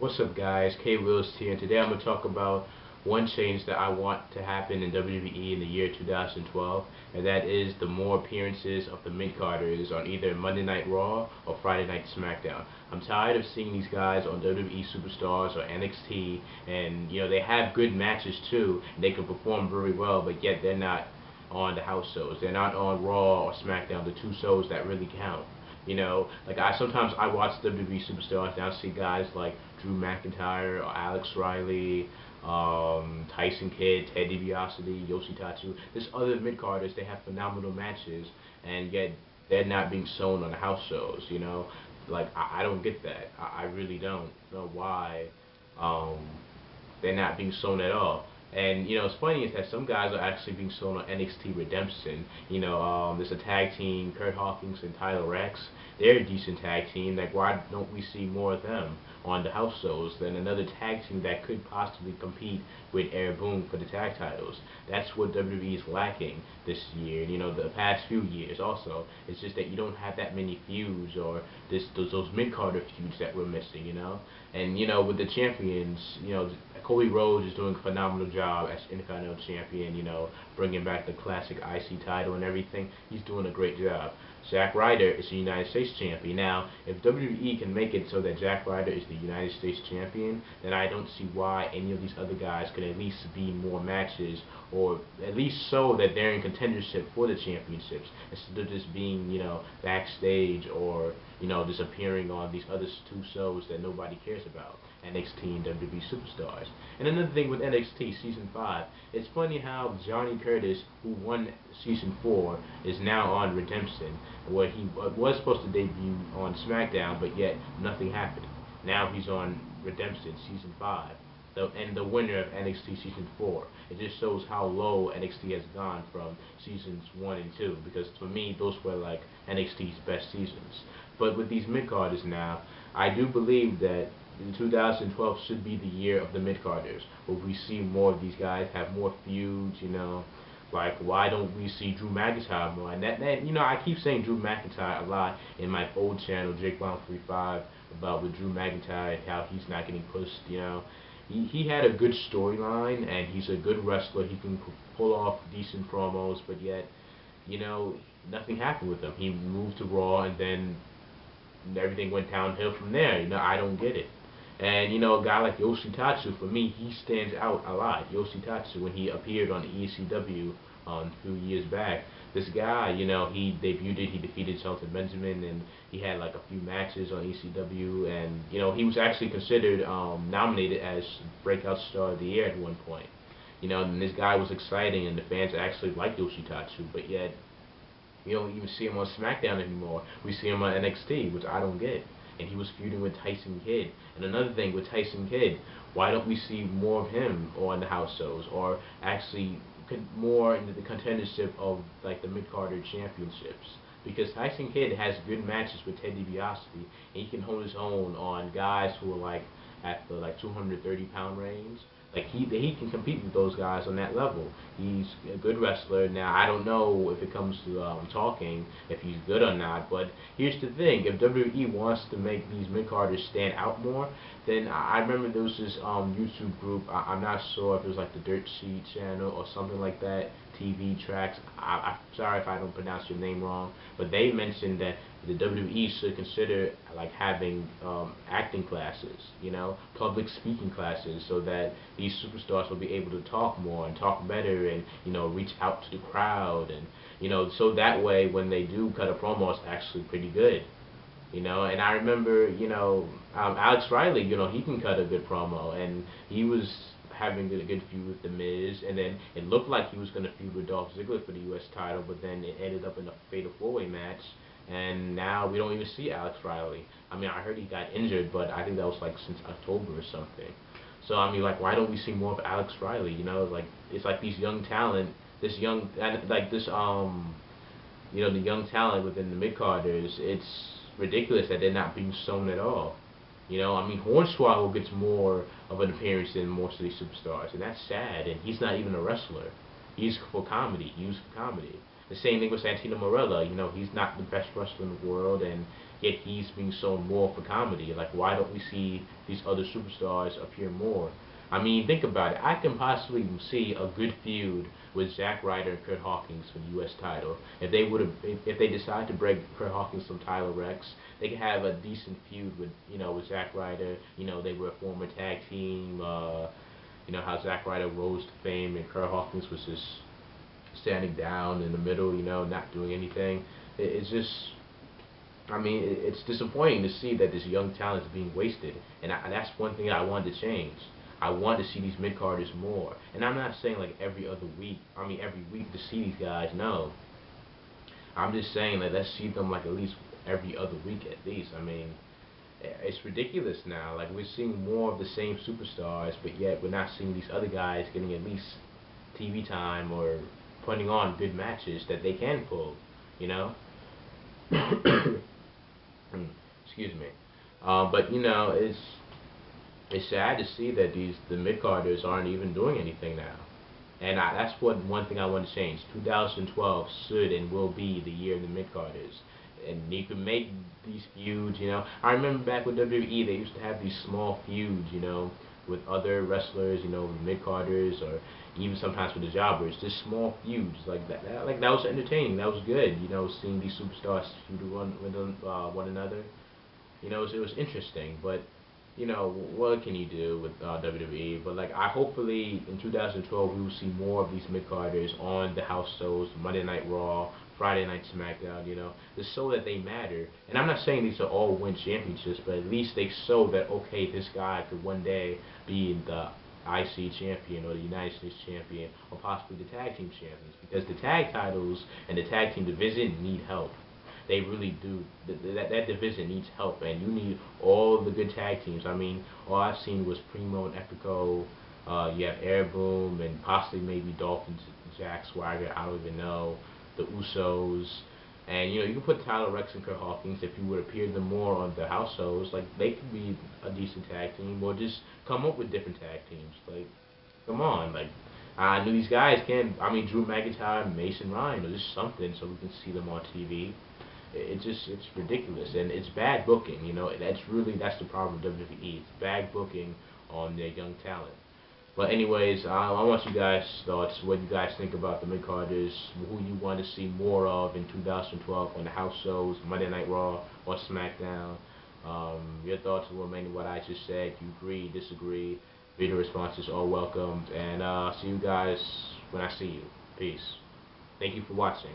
What's up, guys? K Wills here, and today I'm going to talk about one change that I want to happen in WWE in the year 2012, and that is the more appearances of the Midcarders on either Monday Night Raw or Friday Night SmackDown. I'm tired of seeing these guys on WWE Superstars or NXT, and they have good matches too, and they can perform very well, but yet they're not on the house shows. They're not on Raw or SmackDown, the two shows that really count. Like sometimes I watch WWE Superstars and I see guys like Drew McIntyre or Alex Riley, Tyson Kidd, Ted DiBiase, Yoshitatsu. There's other mid-carders, they have phenomenal matches, and yet they're not being shown on the house shows, Like, I don't get that. I really don't know why they're not being shown at all. And it's funny is that some guys are actually being shown on NXT Redemption. There's a tag team, Kurt Hawkins and Tyler Rex. They're a decent tag team. Like, why don't we see more of them on the house shows than another tag team that could possibly compete with Air Boom for the tag titles? That's what WWE is lacking this year. The past few years also. It's just that you don't have that many feuds or those mid-carder feuds that we're missing. And with the champions, Cody Rhodes is doing a phenomenal job as Intercontinental Champion, bringing back the classic IC title and everything. He's doing a great job. Zack Ryder is the United States Champion. Now, if WWE can make it so that Zack Ryder is the United States Champion, then I don't see why any of these other guys could at least be in more matches, or at least so that they're in contendership for the championships, instead of just being, backstage or, just appearing on these other two shows that nobody cares about. NXT and WWE Superstars. And another thing with NXT Season 5, it's funny how Johnny Curtis, who won Season 4, is now on Redemption, where he was supposed to debut on SmackDown, but yet nothing happened. Now he's on Redemption Season 5, and the winner of NXT Season 4. It just shows how low NXT has gone from Seasons 1 and 2, because for me, those were like NXT's best seasons. But with these mid-carders now, I do believe that 2012 should be the year of the mid-carders, where we see more of these guys have more feuds, Like, why don't we see Drew McIntyre more? And that I keep saying Drew McIntyre a lot in my old channel, Jake Bomb 35, about with Drew McIntyre and how he's not getting pushed, He had a good storyline, and he's a good wrestler. He can pull off decent promos, but yet, nothing happened with him. He moved to Raw, and then everything went downhill from there. I don't get it. And a guy like Yoshitatsu, for me, he stands out a lot. Yoshitatsu, when he appeared on ECW a few years back, this guy, he debuted, he defeated Shelton Benjamin, and he had like a few matches on ECW, and he was actually considered nominated as Breakout Star of the Year at one point. And this guy was exciting, and the fans actually liked Yoshitatsu, but yet we don't even see him on SmackDown anymore. We see him on NXT, which I don't get. And he was feuding with Tyson Kidd. And another thing with Tyson Kidd, why don't we see more of him on the house shows, or actually more into the contendership of like the mid-carder championships? Because Tyson Kidd has good matches with Ted DiBiase, and he can hold his own on guys who are like at the 230-pound range. Like he can compete with those guys on that level. He's a good wrestler. Now I don't know if it comes to talking, if he's good or not. But here's the thing: if WWE wants to make these mid-carders stand out more, then I remember there was this YouTube group. I'm not sure if it was like the Dirt Sheet channel or something like that. TV Tracks. I'm sorry if I don't pronounce your name wrong, but they mentioned that the WWE should consider like having acting classes, public speaking classes, so that these superstars will be able to talk more and talk better, and reach out to the crowd, and so that way when they do cut a promo, it's actually pretty good. And I remember, Alex Riley, he can cut a good promo, and he was having a good feud with The Miz, and then it looked like he was going to feud with Dolph Ziggler for the U.S. title, but then it ended up in a fatal four-way match, and now we don't even see Alex Riley. I mean, I heard he got injured, but I think that was like since October or something. So I mean, like, why don't we see more of Alex Riley? Like, it's like these young talent, the young talent within the mid-carders, it's ridiculous that they're not being shown at all. I mean, Hornswoggle gets more of an appearance than most of these superstars, and that's sad, and he's not even a wrestler. He's for comedy. He used for comedy. The same thing with Santino Marella. You know, he's not the best wrestler in the world, and yet he's being shown more for comedy. Like, why don't we see these other superstars appear more? I mean, think about it. I can possibly see a good feud with Zack Ryder and Kurt Hawkins for the U.S. title. If they decide to break Kurt Hawkins from Tyler Rex, they could have a decent feud with, with Zack Ryder. You know, they were a former tag team. You know how Zack Ryder rose to fame and Kurt Hawkins was just standing down in the middle. You know, not doing anything. It's just. I mean, it's disappointing to see that this young talent is being wasted, and that's one thing I wanted to change. I want to see these mid-carders more. And I'm not saying like every other week, every week to see these guys, no. I'm just saying that let's see them like at least every other week at least. I mean, it's ridiculous now. Like we're seeing more of the same superstars, but yet we're not seeing these other guys getting at least TV time or putting on good matches that they can pull, you know? Excuse me. But you know, it's sad to see that the mid-carders aren't even doing anything now. And that's one thing I want to change. 2012 should and will be the year of the mid-carders. And you can make these feuds, you know. I remember back with WWE, they used to have these small feuds, you know, with other wrestlers, you know, mid-carders, or even sometimes with the jobbers. Just small feuds like that. Like that was entertaining. That was good, you know, seeing these superstars feud with one another. You know, it was interesting, but you know, what can you do with WWE? But like, hopefully in 2012 we will see more of these mid-carders on the house shows, Monday Night Raw, Friday Night SmackDown. You know, just so that they matter. And I'm not saying these are all win championships, but at least they show that okay, this guy could one day be the IC champion or the United States champion or possibly the tag team champions, because the tag titles and the tag team division need help. They really do. That division needs help, and you need all the good tag teams. I mean, all I've seen was Primo and Epico. You have Air Boom and possibly maybe Dolphin Jack Swagger. I don't even know. The Usos. And, you know, you can put Tyler Rex and Kurt Hawkins if you would appear them more on the house shows. Like, they could be a decent tag team, or just come up with different tag teams. Like, come on. Like, I knew these guys can. I mean, Drew McIntyre, Mason Ryan, or just something so we can see them on TV. It's ridiculous, and it's bad booking. You know, that's the problem with WWE. It's bad booking on their young talent. But anyways, I want you guys' thoughts. What you guys think about the mid-carders? Who you want to see more of in 2012 on the house shows, Monday Night Raw or SmackDown? Your thoughts will remain what I just said. You agree, disagree? Video responses are welcomed. And see you guys when I see you. Peace. Thank you for watching.